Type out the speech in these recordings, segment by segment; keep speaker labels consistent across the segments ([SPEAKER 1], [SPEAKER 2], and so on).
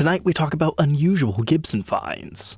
[SPEAKER 1] Tonight we talk about unusual Gibson finds.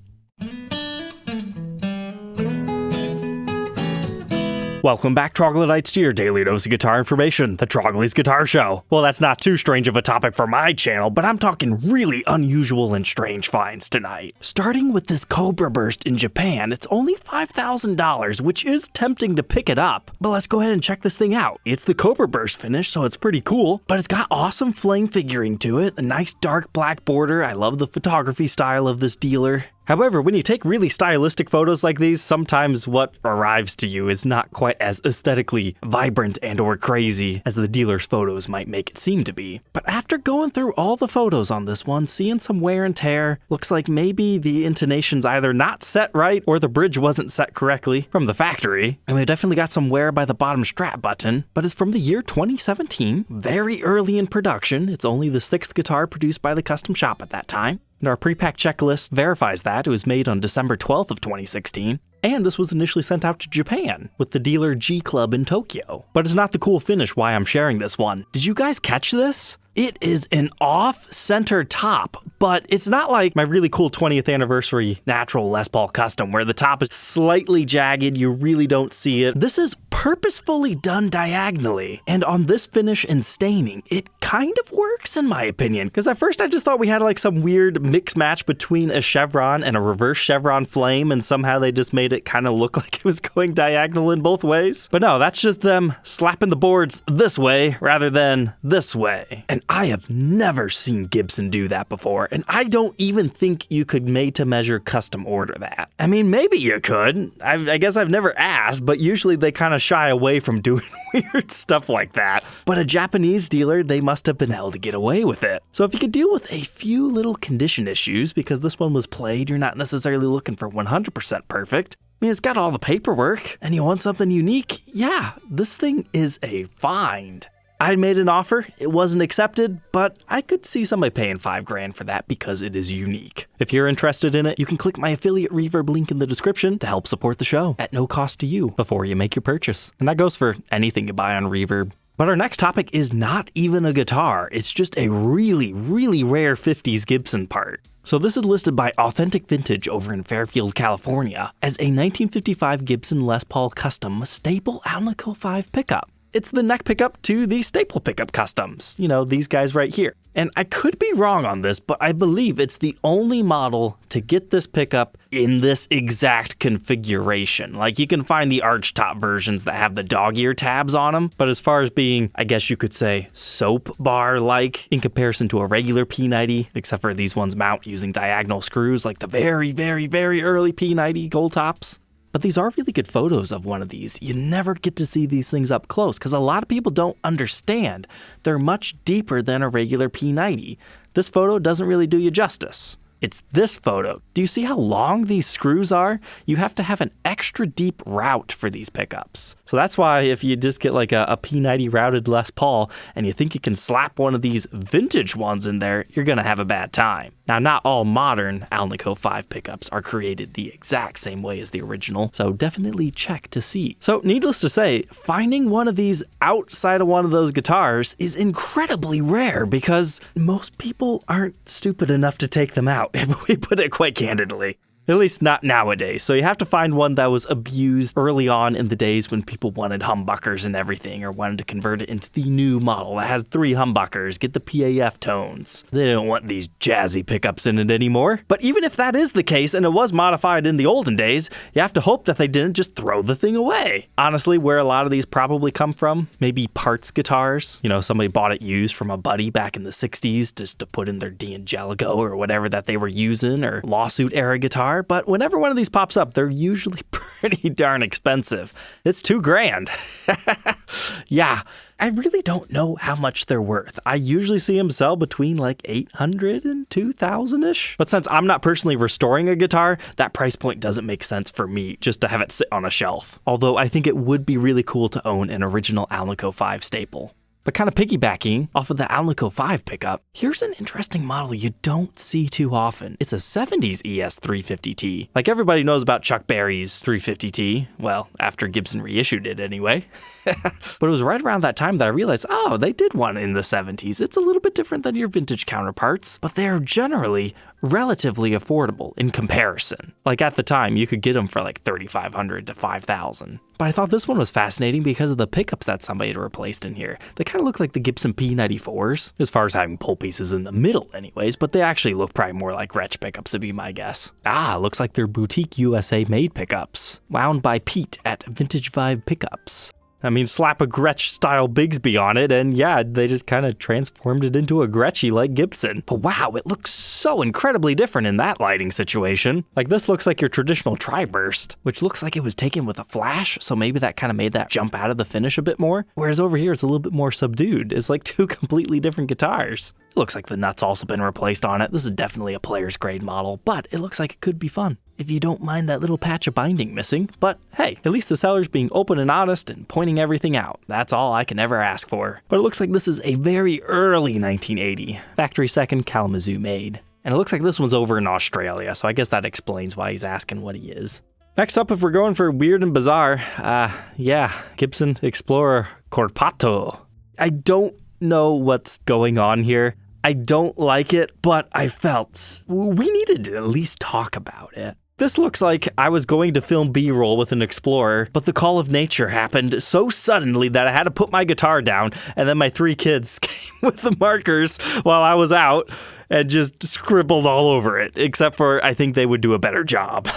[SPEAKER 1] Welcome back, Troglodytes, to your daily dose of guitar information, the Trogly's Guitar Show. Well, that's not too strange of a topic for my channel, but I'm talking really unusual and strange finds tonight. Starting with this Cobraburst in Japan, it's only $5,000, which is tempting to pick it up. But let's go ahead and check this thing out. It's the Cobraburst finish, so it's pretty cool, but it's got awesome flame figuring to it, a nice dark black border. I love the photography style of this dealer. However, when you take really stylistic photos like these, sometimes what arrives to you is not quite as aesthetically vibrant and or crazy as the dealer's photos might make it seem to be. But after going through all the photos on this one, seeing some wear and tear, looks like maybe the intonation's either not set right or the bridge wasn't set correctly from the factory. And we definitely got some wear by the bottom strap button, but it's from the year 2017, very early in production. It's only the 6th guitar produced by the custom shop at that time. And our pre-pack checklist verifies that. It was made on December 12th of 2016. And this was initially sent out to Japan with the dealer G Club in Tokyo. But it's not the cool finish why I'm sharing this one. Did you guys catch this? It is an off-center top, but it's not like my really cool 20th anniversary natural Les Paul Custom where the top is slightly jagged, you really don't see it. This is purposefully done diagonally, and on this finish and staining, it kind of works in my opinion, because at first I just thought we had like some weird mix match between a chevron and a reverse chevron flame, and somehow they just made it kind of look like it was going diagonal in both ways. But no, that's just them slapping the boards this way rather than this way. And I have never seen Gibson do that before, and I don't even think you could made-to-measure custom order that. I mean, maybe you could. I guess I've never asked, but usually they kind of shy away from doing weird stuff like that. But a Japanese dealer, they must have been able to get away with it. So if you could deal with a few little condition issues, because this one was played, you're not necessarily looking for 100% perfect. I mean, it's got all the paperwork, and you want something unique, yeah, this thing is a find. I made an offer, it wasn't accepted, but I could see somebody paying $5,000 for that because it is unique. If you're interested in it, you can click my affiliate Reverb link in the description to help support the show at no cost to you before you make your purchase. And that goes for anything you buy on Reverb. But our next topic is not even a guitar, it's just a really, really rare 50s Gibson part. So this is listed by Authentic Vintage over in Fairfield, California as a 1955 Gibson Les Paul Custom staple Alnico 5 pickup. It's the neck pickup to the staple pickup customs, you know, these guys right here. And I could be wrong on this, but I believe it's the only model to get this pickup in this exact configuration. Like, you can find the arch top versions that have the dog ear tabs on them, but as far as being, I guess you could say, soap bar-like in comparison to a regular P90, except for these ones mount using diagonal screws like the very, very, very early P90 gold tops. But these are really good photos of one of these. You never get to see these things up close because a lot of people don't understand. They're much deeper than a regular P90. This photo doesn't really do you justice. It's this photo. Do you see how long these screws are? You have to have an extra deep route for these pickups. So that's why if you just get like a P90 routed Les Paul and you think you can slap one of these vintage ones in there, you're gonna have a bad time. Now, not all modern Alnico 5 pickups are created the exact same way as the original, so definitely check to see. So needless to say, finding one of these outside of one of those guitars is incredibly rare because most people aren't stupid enough to take them out, if we put it quite candidly. At least not nowadays. So you have to find one that was abused early on in the days when people wanted humbuckers and everything, or wanted to convert it into the new model that has 3 humbuckers, get the PAF tones. They don't want these jazzy pickups in it anymore. But even if that is the case and it was modified in the olden days, you have to hope that they didn't just throw the thing away. Honestly, where a lot of these probably come from, maybe parts guitars. You know, somebody bought it used from a buddy back in the 60s just to put in their D'Angelico or whatever that they were using, or lawsuit era guitar. But whenever one of these pops up, they're usually pretty darn expensive. It's $2,000. Yeah, I really don't know how much they're worth. I usually see them sell between like $800 and $2,000-ish. But since I'm not personally restoring a guitar, that price point doesn't make sense for me just to have it sit on a shelf. Although I think it would be really cool to own an original Alnico 5 staple. But kind of piggybacking off of the Alnico 5 pickup, here's an interesting model you don't see too often. It's a 70s ES 350T. Like everybody knows about Chuck Berry's 350T. Well, after Gibson reissued it anyway. But it was right around that time that I realized, oh, they did one in the 70s. It's a little bit different than your vintage counterparts, but they're generally relatively affordable in comparison. Like at the time, you could get them for like $3,500 to $5,000. But I thought this one was fascinating because of the pickups that somebody had replaced in here. They kind of look like the Gibson P94s, as far as having pull pieces in the middle anyways, but they actually look probably more like Gretsch pickups would be my guess. Ah, looks like they're boutique USA made pickups, wound by Pete at Vintage Vibe Pickups. I mean, slap a Gretsch-style Bigsby on it, and yeah, they just kind of transformed it into a Gretschy like Gibson. But wow, it looks so incredibly different in that lighting situation. Like, this looks like your traditional tri-burst, which looks like it was taken with a flash, so maybe that kind of made that jump out of the finish a bit more. Whereas over here, it's a little bit more subdued. It's like two completely different guitars. It looks like the nut's also been replaced on it. This is definitely a player's grade model, but it looks like it could be fun if you don't mind that little patch of binding missing. But hey, at least the seller's being open and honest and pointing everything out. That's all I can ever ask for. But it looks like this is a very early 1980, factory second Kalamazoo made. And it looks like this one's over in Australia, so I guess that explains why he's asking what he is. Next up, if we're going for weird and bizarre, Gibson Explorer Corpaato. I don't know what's going on here. I don't like it, but I felt we needed to at least talk about it. This looks like I was going to film B-roll with an Explorer, but the call of nature happened so suddenly that I had to put my guitar down, and then my 3 kids came with the markers while I was out and just scribbled all over it, except for I think they would do a better job.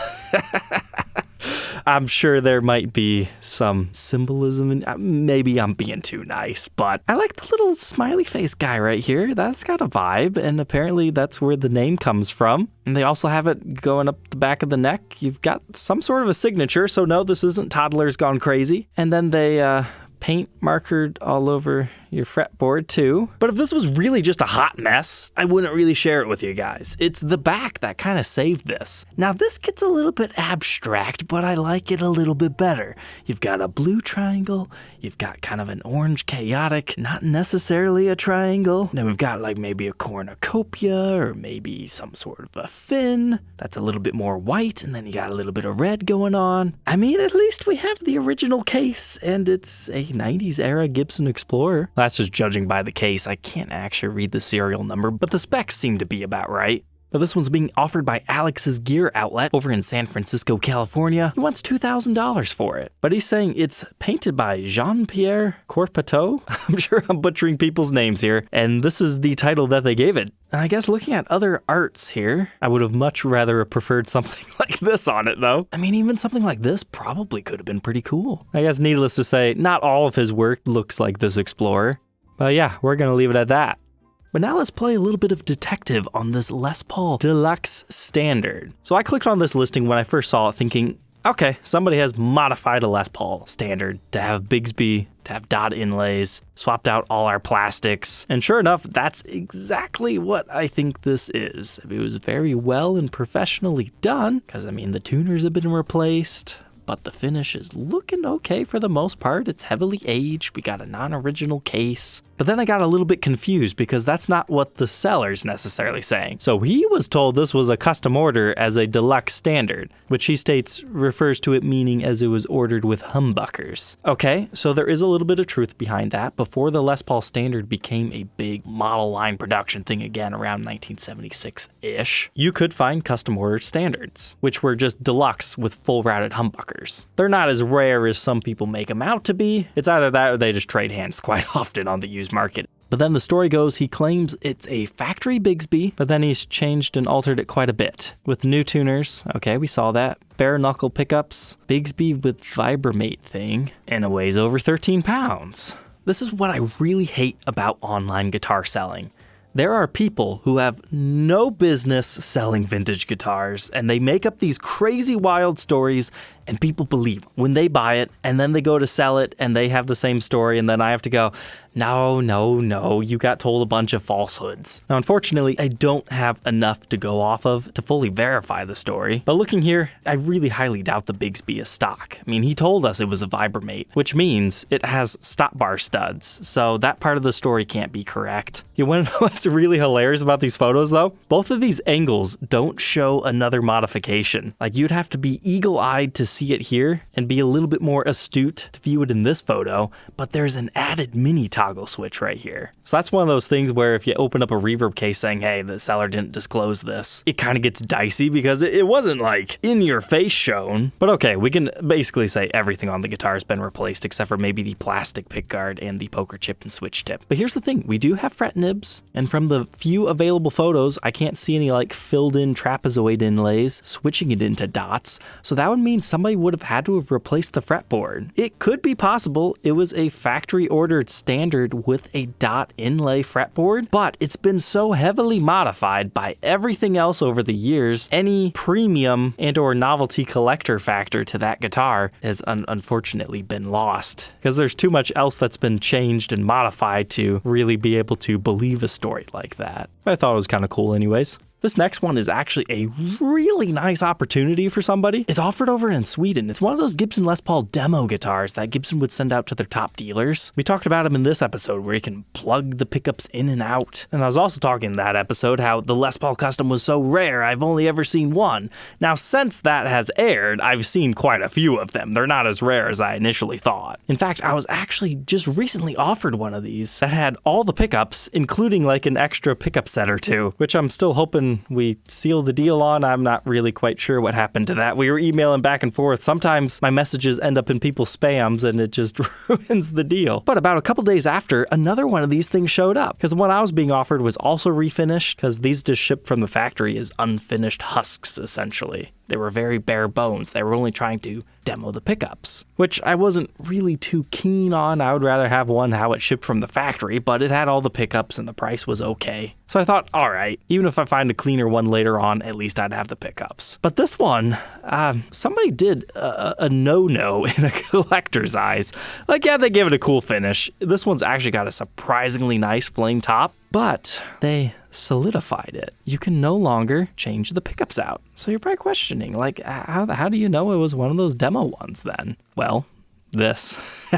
[SPEAKER 1] I'm sure there might be some symbolism, and maybe I'm being too nice, but I like the little smiley face guy right here. That's got a vibe, and apparently that's where the name comes from. And they also have it going up the back of the neck. You've got some sort of a signature, so no, this isn't Toddlers Gone Crazy. And then they paint markered all over your fretboard too. But if this was really just a hot mess, I wouldn't really share it with you guys. It's the back that kind of saved this. Now this gets a little bit abstract, but I like it a little bit better. You've got a blue triangle, you've got kind of an orange chaotic, not necessarily a triangle. Then we've got like maybe a cornucopia or maybe some sort of a fin that's a little bit more white, and then you got a little bit of red going on. I mean, at least we have the original case, and it's a 90s era Gibson Explorer. That's just judging by the case. I can't actually read the serial number, but the specs seem to be about right. But this one's being offered by Alex's Gear Outlet over in San Francisco, California. He wants $2,000 for it. But he's saying it's painted by Jean-Pierre Corpaato. I'm sure I'm butchering people's names here. And this is the title that they gave it. And I guess looking at other arts here, I would have much rather preferred something like this on it, though. I mean, even something like this probably could have been pretty cool. I guess needless to say, not all of his work looks like this Explorer. But yeah, we're going to leave it at that. But now let's play a little bit of detective on this Les Paul Deluxe Standard. So I clicked on this listing when I first saw it thinking, okay, somebody has modified a Les Paul Standard to have Bigsby, to have dot inlays, swapped out all our plastics. And sure enough, that's exactly what I think this is. It was very well and professionally done, because I mean, the tuners have been replaced, but the finish is looking okay for the most part. It's heavily aged. We got a non-original case. But then I got a little bit confused because that's not what the seller's necessarily saying. So he was told this was a custom order as a deluxe standard, which he states refers to it meaning as it was ordered with humbuckers. Okay, so there is a little bit of truth behind that. Before the Les Paul Standard became a big model line production thing again around 1976-ish, you could find custom ordered standards, which were just deluxe with full routed humbuckers. They're not as rare as some people make them out to be. It's either that or they just trade hands quite often on the used market. But then the story goes he claims it's a factory Bigsby, but then he's changed and altered it quite a bit. With new tuners, okay, we saw that. Bare knuckle pickups, Bigsby with vibramate thing, and it weighs over 13 pounds. This is what I really hate about online guitar selling. There are people who have no business selling vintage guitars, and they make up these crazy wild stories and people believe when they buy it, and then they go to sell it, and they have the same story, and then I have to go, no, you got told a bunch of falsehoods. Now, unfortunately, I don't have enough to go off of to fully verify the story, but looking here, I really highly doubt the Bigsby is stock. I mean, he told us it was a Vibromate, which means it has stop bar studs, so that part of the story can't be correct. You want to know what's really hilarious about these photos, though? Both of these angles don't show another modification. Like, you'd have to be eagle-eyed to see it here and be a little bit more astute to view it in this photo, but there's an added mini toggle switch right here. So that's one of those things where if you open up a reverb case saying, hey, the seller didn't disclose this, it kind of gets dicey because it wasn't like in your face shown. But okay, we can basically say everything on the guitar has been replaced except for maybe the plastic pickguard and the poker chip and switch tip. But here's the thing, we do have fret nibs, and from the few available photos, I can't see any like filled in trapezoid inlays switching it into dots. So that would mean somebody would have had to have replaced the fretboard. It could be possible it was a factory ordered standard with a dot inlay fretboard, but it's been so heavily modified by everything else over the years, any premium and or novelty collector factor to that guitar has unfortunately been lost, because there's too much else that's been changed and modified to really be able to believe a story like that. I thought it was kind of cool anyways. This next one is actually a really nice opportunity for somebody. It's offered over in Sweden. It's one of those Gibson Les Paul demo guitars that Gibson would send out to their top dealers. We talked about them in this episode where you can plug the pickups in and out. And I was also talking in that episode how the Les Paul Custom was so rare, I've only ever seen one. Now, since that has aired, I've seen quite a few of them. They're not as rare as I initially thought. In fact, I was actually just recently offered one of these that had all the pickups, including like an extra pickup set or two, which I'm still hoping we sealed the deal on. I'm not really quite sure what happened to that. We were emailing back and forth. Sometimes my messages end up in people's spams and it just ruins the deal. But about a couple days after, another one of these things showed up, because the one I was being offered was also refinished, because these just shipped from the factory as unfinished husks, essentially. They were very bare bones. They were only trying to demo the pickups, which I wasn't really too keen on. I would rather have one how it shipped from the factory, but it had all the pickups and the price was okay. So I thought, all right, even if I find a cleaner one later on, at least I'd have the pickups. But this one, somebody did a no-no in a collector's eyes. Like, yeah, they gave it a cool finish. This one's actually got a surprisingly nice flame top, but they solidified it. You can no longer change the pickups out. So you're probably questioning, like, how do you know it was one of those demo ones then? Well, this.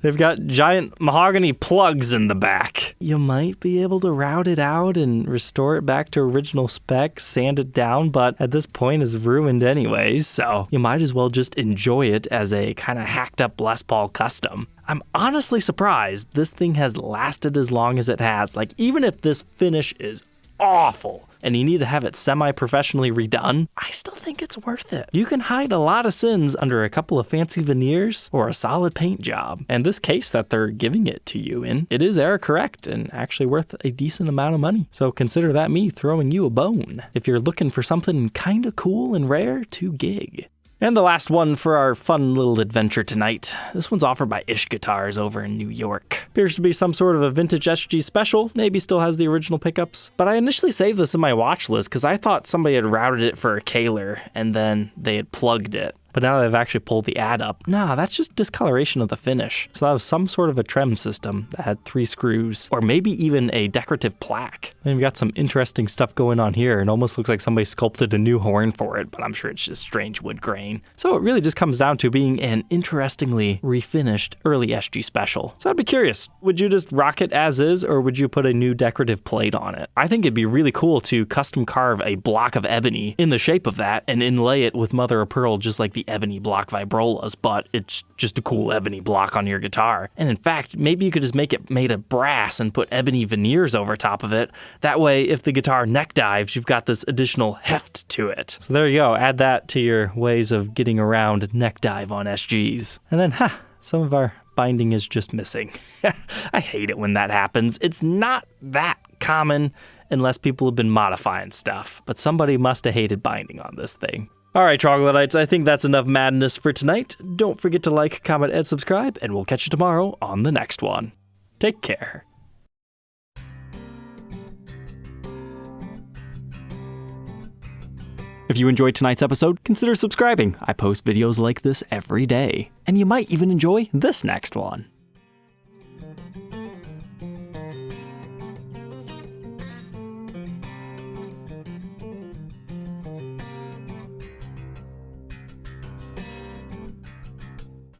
[SPEAKER 1] They've got giant mahogany plugs in the back. You might be able to route it out and restore it back to original spec, sand it down, but at this point it's ruined anyways, so you might as well just enjoy it as a kind of hacked up Les Paul Custom. I'm honestly surprised this thing has lasted as long as it has. Like, even if this finish is awful and you need to have it semi-professionally redone, I still think it's worth it. You can hide a lot of sins under a couple of fancy veneers or a solid paint job. And this case that they're giving it to you in, it is error correct and actually worth a decent amount of money. So consider that me throwing you a bone if you're looking for something kind of cool and rare to gig. And the last one for our fun little adventure tonight. This one's offered by Ish Guitars over in New York. Appears to be some sort of a vintage SG Special, maybe still has the original pickups. But I initially saved this in my watch list because I thought somebody had routed it for a Kaler and then they had plugged it. But now that I've actually pulled the ad up, nah, that's just discoloration of the finish. So that was some sort of a trem system that had 3 screws, or maybe even a decorative plaque. And we've got some interesting stuff going on here. It almost looks like somebody sculpted a new horn for it, but I'm sure it's just strange wood grain. So it really just comes down to being an interestingly refinished early SG Special. So I'd be curious, would you just rock it as is, or would you put a new decorative plate on it? I think it'd be really cool to custom carve a block of ebony in the shape of that and inlay it with mother of pearl, just like the ebony block vibrolas, but it's just a cool ebony block on your guitar. And in fact, maybe you could just make it made of brass and put ebony veneers over top of it. That way, if the guitar neck dives, you've got this additional heft to it. So there you go. Add that to your ways of getting around neck dive on SGs. And then, some of our binding is just missing. I hate it when that happens. It's not that common unless people have been modifying stuff, but somebody must have hated binding on this thing. All right, troglodytes, I think that's enough madness for tonight. Don't forget to like, comment, and subscribe, and we'll catch you tomorrow on the next one. Take care. If you enjoyed tonight's episode, consider subscribing. I post videos like this every day. And you might even enjoy this next one.